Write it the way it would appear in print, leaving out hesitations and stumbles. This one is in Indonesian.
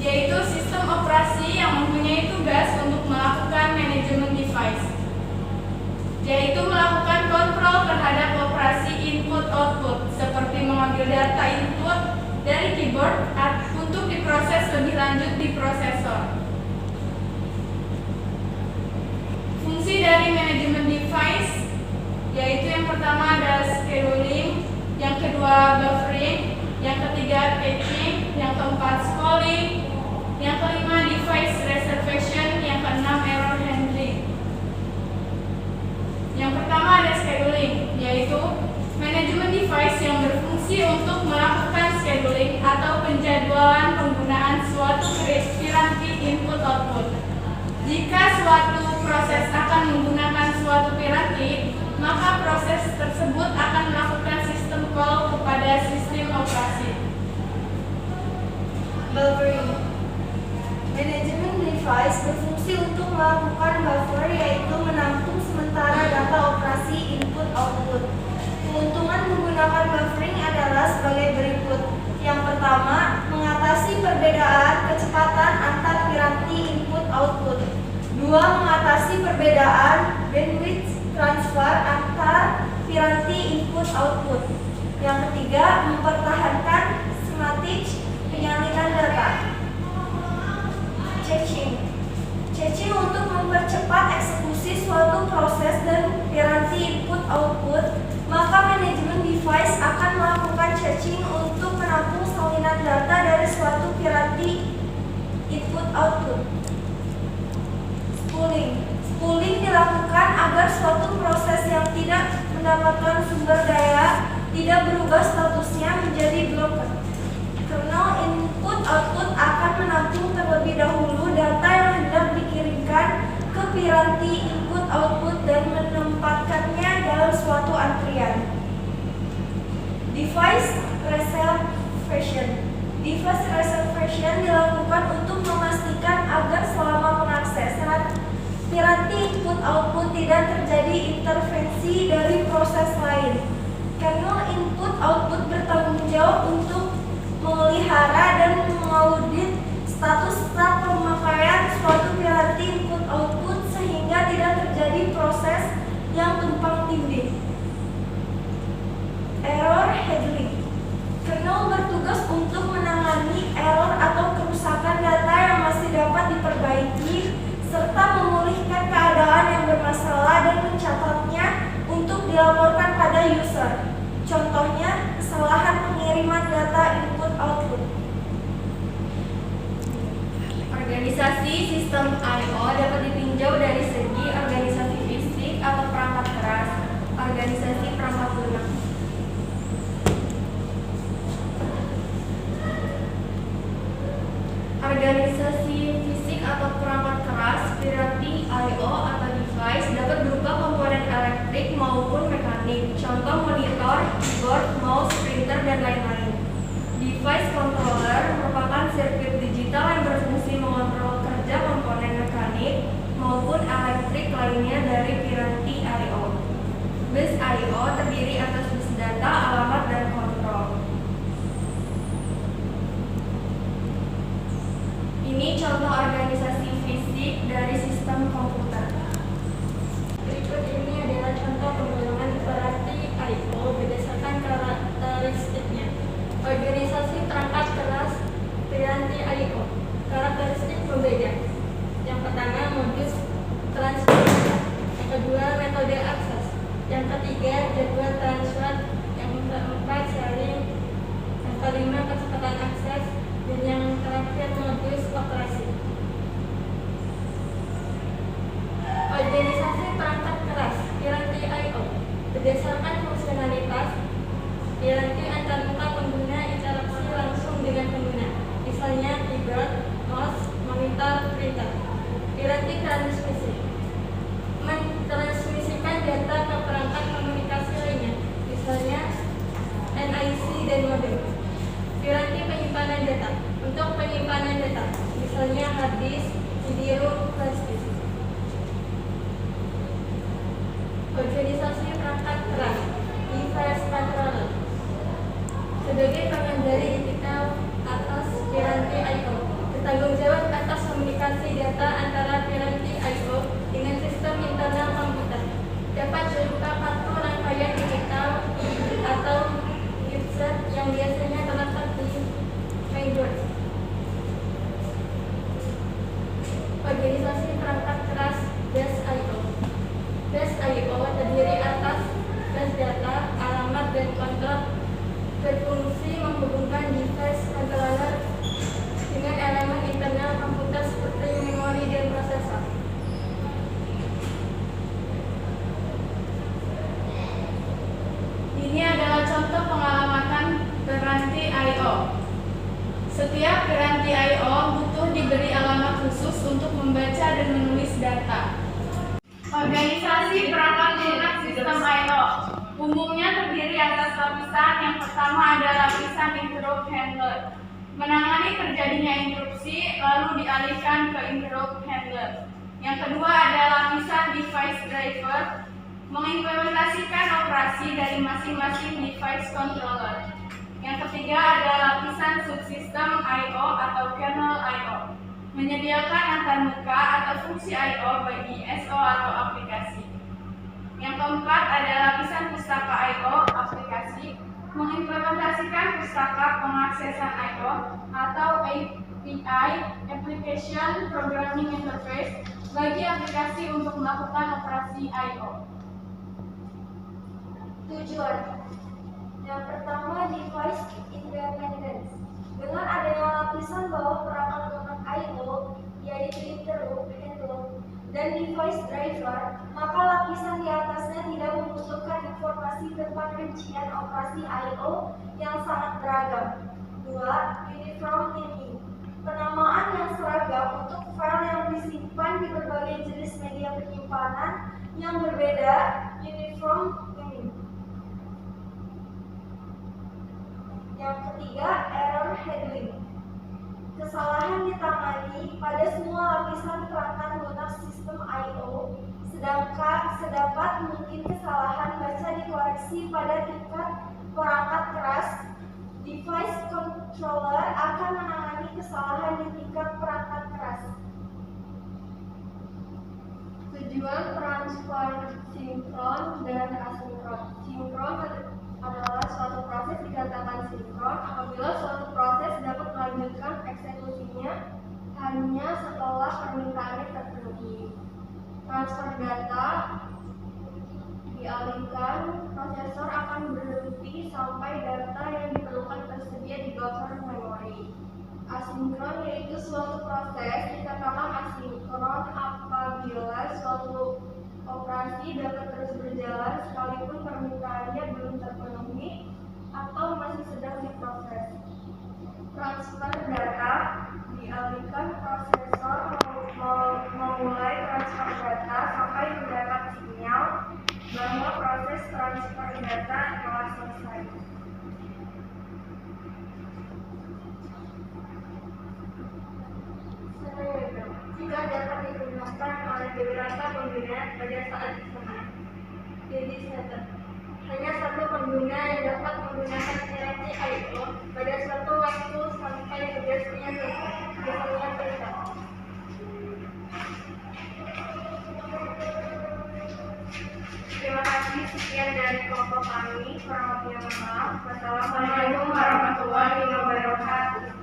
yaitu sistem operasi yang mempunyai tugas untuk melakukan manajemen device, yaitu melakukan kontrol terhadap operasi input-output seperti mengambil data input dari keyboard untuk diproses lebih lanjut di prosesor. Fungsi dari manajemen device yaitu yang pertama adalah scheduling, yang kedua buffering, yang ketiga caching, yang keempat calling, yang kelima device reservation, yang keenam error handling. Yang pertama ada scheduling, yaitu manajemen device yang berfungsi untuk melakukan scheduling atau penjadwalan penggunaan suatu piranti input-output. Jika suatu proses akan menggunakan suatu piranti, maka proses tersebut akan melakukan sistem call kepada sistem operasi. Buffering. Manajemen device berfungsi untuk melakukan buffer, yaitu menampung sementara data operasi input-output. Keuntungan menggunakan buffering adalah sebagai berikut. Yang pertama, mengatasi perbedaan kecepatan antar piranti input-output. Dua, mengatasi perbedaan bandwidth transfer antar piranti input-output. Yang ketiga, mempertahankan schematic penyalinan data. Caching untuk mempercepat eksekusi suatu proses dan piranti input-output, maka manajemen device akan melakukan caching untuk menampung salinan data dari suatu piranti input-output. Spooling dilakukan agar suatu proses yang tidak mendapatkan sumber daya tidak berubah statusnya menjadi blocked. Kernel input-output akan menampung terlebih dahulu data yang hendak dikirimkan ke piranti input-output dan menempatkannya dalam suatu antrian. Device reservation. Device reservation dilakukan untuk memastikan agar selama pengaksesan piranti input-output tidak terjadi intervensi dari proses lain. Kernel input-output bertanggung jawab untuk memelihara dan mengaudit status pemakaian suatu piranti input-output sehingga tidak terjadi proses yang tumpang tindih. Error handling. Kernel bertugas untuk menangani error atau kerusakan data yang masih dapat diperbaiki serta memulihkan keadaan yang bermasalah dan mencatatnya untuk dilaporkan pada user. Contohnya, kesalahan pengiriman data input-output. Organisasi sistem I/O dapat ditinjau dari segi organisasi fisik atau perangkat keras, organisasi perangkat lunak. Organisasi fisik atau perangkat keras, piranti I/O atau device dapat berupa komponen elektrik maupun mekanik, contoh monitor, keyboard, mouse, printer, dan lain-lain. Device controller merupakan sirkuit digital yang berfungsi mengontrol kerja komponen mekanik maupun elektrik lainnya dari piranti I/O. Bus I/O terdiri atas bus data, alamat, dan kontrol. Ini contoh organisasi fisik dari sistem komputer. Berikut ini adalah contoh penggunaan piranti I/O berdasarkan karakteristiknya. Organisasi perangkat keras piranti I/O. Karakteristik pembeda. Yang pertama, modus transfer. Yang kedua, metode akses. Yang ketiga, jadwal transfer. Yang keempat, sharing. Yang kelima, kecepatan akses. Dan yang terakhir, modus operasi. Organisasi perangkat keras piranti I/O berdasarkan fungsionalitas. Piranti antarmuka pengguna interaksi langsung dengan pengguna, misalnya keyboard, mouse, monitor, printer. Piranti transmisi mentransmisikan data ke perangkat komunikasi lainnya, misalnya NIC dan modem. Piranti penyimpanan data untuk penyimpanan data, misalnya hard disk, CD-ROM, flash disk. Organisasi perangkat keras device controller sebagai pengendali digital atas piranti I/O bertanggung komunikasi data antara piranti I/O dengan sistem internal komputer. Dapat berupa kartu rangkaian digital atau chipset yang biasanya terletak di mainboard. Organisasi perangkat keras bus I/O. Bus I/O terdiri atas bus data, alamat, dan kontrol, berfungsi menghubungkan device controller dengan elemen internal komputer seperti memori dan prosesor. Ini adalah contoh pengalamatan piranti I/O. Setiap piranti I/O butuh diberi alamat khusus untuk membaca dan menulis data. Organisasi perangkat lunak sistem I/O umumnya terdiri atas lapisan. Yang pertama ada lapisan interrupt handler, menangani terjadinya interupsi lalu dialihkan ke interrupt handler. Yang kedua ada lapisan device driver, mengimplementasikan operasi dari masing-masing device controller. Yang ketiga ada lapisan subsistem I/O atau kernel I/O, menyediakan antarmuka atau fungsi I/O bagi SO atau aplikasi. Yang keempat ada lapisan pustaka I/O aplikasi, mengimplementasikan pustaka pengaksesan I/O atau API (Application Programming Interface) bagi aplikasi untuk melakukan operasi I/O. Tujuan. Yang pertama, device independence. Dengan adanya lapisan bawah perangkat lunak I/O, yaitu interrupt handler dan device driver, maka lapisan di atasnya tidak membutuhkan informasi tentang rincian operasi I/O yang sangat beragam. 2. Uniform naming. Penamaan yang seragam untuk file yang disimpan di berbagai jenis media penyimpanan yang berbeda. Uniform naming. Yang ketiga, error handling. Kesalahan ditangani pada semua lapisan perangkat lunak sistem I/O, sedangkan sedapat mungkin kesalahan baca dikoreksi pada tingkat perangkat keras. Device controller akan menangani kesalahan di tingkat perangkat keras. Tujuan transfer sinkron dan asinkron. Sinkron adalah suatu proses dikatakan sinkron apabila suatu proses dapat melanjutkan eksekusinya hanya setelah permintaannya terpenuhi. Transfer data dialihkan, prosesor akan berhenti sampai data yang diperlukan tersedia di buffer memori. Asinkron yaitu suatu proses dikatakan asinkron apabila suatu operasi dapat terus berjalan sekalipun permintaannya belum terpenuhi atau masih sedang diproses. Transfer data dialihkan, prosesor memulai transfer data sampai mendapat sinyal bahwa proses transfer data telah selesai. Jika dapat digunakan oleh beberapa pengguna pada saat tersebut. Jadi hanya satu pengguna yang dapat menggunakan piranti I/O pada suatu waktu sampai tugasnya selesai. Terima kasih, sekian dari kelompok kami. Kurang lebihnya mohon maaf. Wassalamualaikum warahmatullahi wabarakatuh.